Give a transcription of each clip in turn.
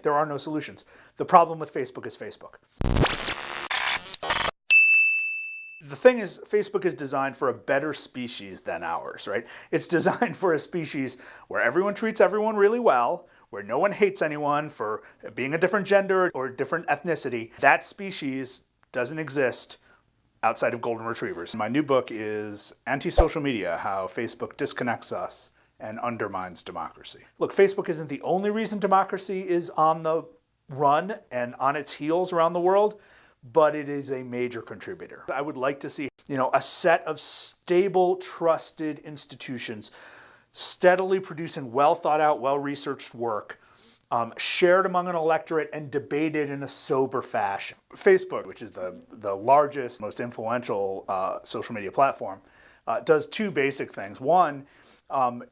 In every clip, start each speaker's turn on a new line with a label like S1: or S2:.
S1: There are no solutions. The problem with Facebook is Facebook. The thing is, Facebook is designed for a better species than ours, right? It's designed for a species where everyone treats everyone really well, where no one hates anyone for being a different gender or different ethnicity. That species doesn't exist outside of golden retrievers. My new book is Anti-Social Media: How Facebook Disconnects Us and Undermines Democracy. Look, Facebook isn't the only reason democracy is on the run and on its heels around the world, but it is a major contributor. I would like to see, a set of stable, trusted institutions steadily producing well thought out, well-researched work, shared among an electorate and debated in a sober fashion. Facebook, which is the largest, most influential social media platform, does two basic things. One,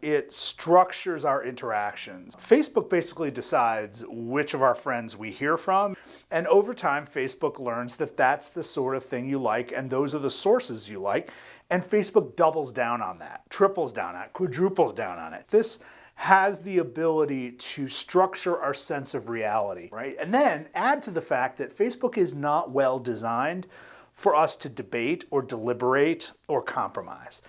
S1: it structures our interactions. Facebook basically decides which of our friends we hear from, and over time Facebook learns that that's the sort of thing you like and those are the sources you like, and Facebook doubles down on that, triples down on it, quadruples down on it. This has the ability to structure our sense of reality, right? And then add to the fact that Facebook is not well designed for us to debate or deliberate or compromise.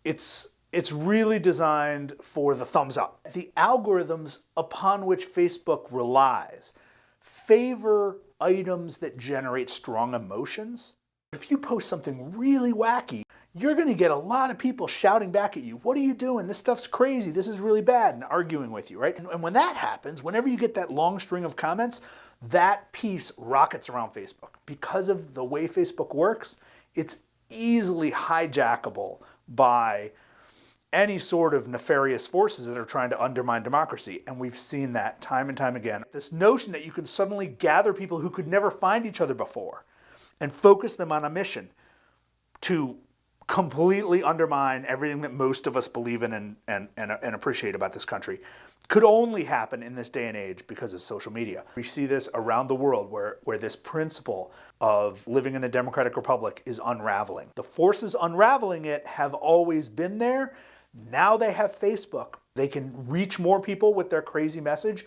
S1: It's really designed for the thumbs up. The algorithms upon which Facebook relies favor items that generate strong emotions. If you post something really wacky, you're going to get a lot of people shouting back at you, "What are you doing? This stuff's crazy. This is really bad," and arguing with you, right? And when that happens, whenever you get that long string of comments, that piece rockets around Facebook. Because of the way Facebook works, it's easily hijackable by any sort of nefarious forces that are trying to undermine democracy. And we've seen that time and time again. This notion that you can suddenly gather people who could never find each other before and focus them on a mission to completely undermine everything that most of us believe in and appreciate about this country could only happen in this day and age because of social media. We see this around the world where this principle of living in a democratic republic is unraveling. The forces unraveling it have always been there. Now they have Facebook. They can reach more people with their crazy message.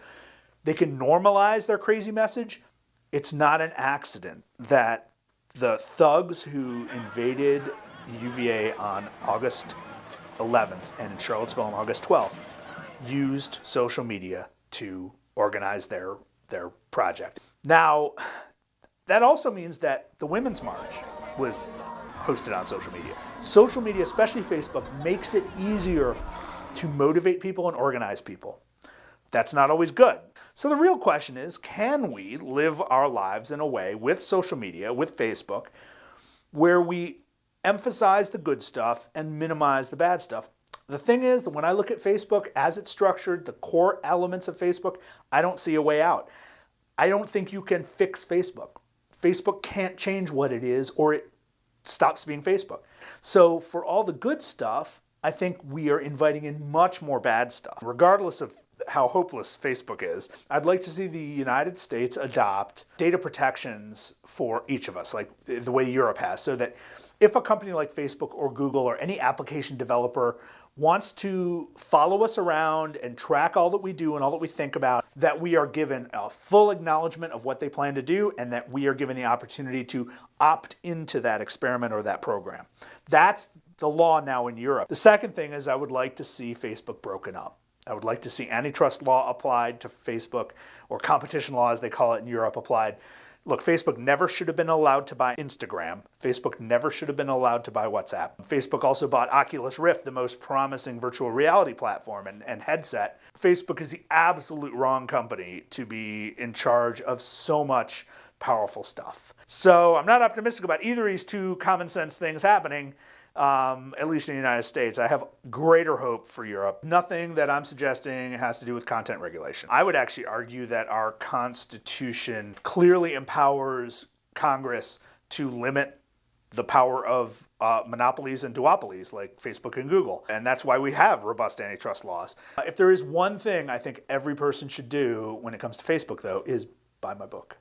S1: They can normalize their crazy message. It's not an accident that the thugs who invaded UVA on August 11th and in Charlottesville on August 12th used social media to organize their project. Now, that also means that the Women's March was hosted on social media. Social media, especially Facebook, makes it easier to motivate people and organize people. That's not always good. So the real question is, can we live our lives in a way with social media, with Facebook, where we emphasize the good stuff and minimize the bad stuff? The thing is that when I look at Facebook as it's structured, the core elements of Facebook, I don't see a way out. I don't think you can fix Facebook. Facebook can't change what it is or it stops being Facebook. So for all the good stuff, I think we are inviting in much more bad stuff. Regardless of how hopeless Facebook is, I'd like to see the United States adopt data protections for each of us, like the way Europe has, so that if a company like Facebook or Google or any application developer wants to follow us around and track all that we do and all that we think about, that we are given a full acknowledgement of what they plan to do and that we are given the opportunity to opt into that experiment or that program. That's the law now in Europe. The second thing is I would like to see Facebook broken up. I would like to see antitrust law applied to Facebook, or competition law as they call it in Europe applied. Look, Facebook never should have been allowed to buy Instagram. Facebook never should have been allowed to buy WhatsApp. Facebook also bought Oculus Rift, the most promising virtual reality platform and headset. Facebook is the absolute wrong company to be in charge of so much powerful stuff. So I'm not optimistic about either of these two common sense things happening, at least in the United States. I have greater hope for Europe. Nothing that I'm suggesting has to do with content regulation. I would actually argue that our Constitution clearly empowers Congress to limit the power of monopolies and duopolies like Facebook and Google. And that's why we have robust antitrust laws. If there is one thing I think every person should do when it comes to Facebook, though, is buy my book.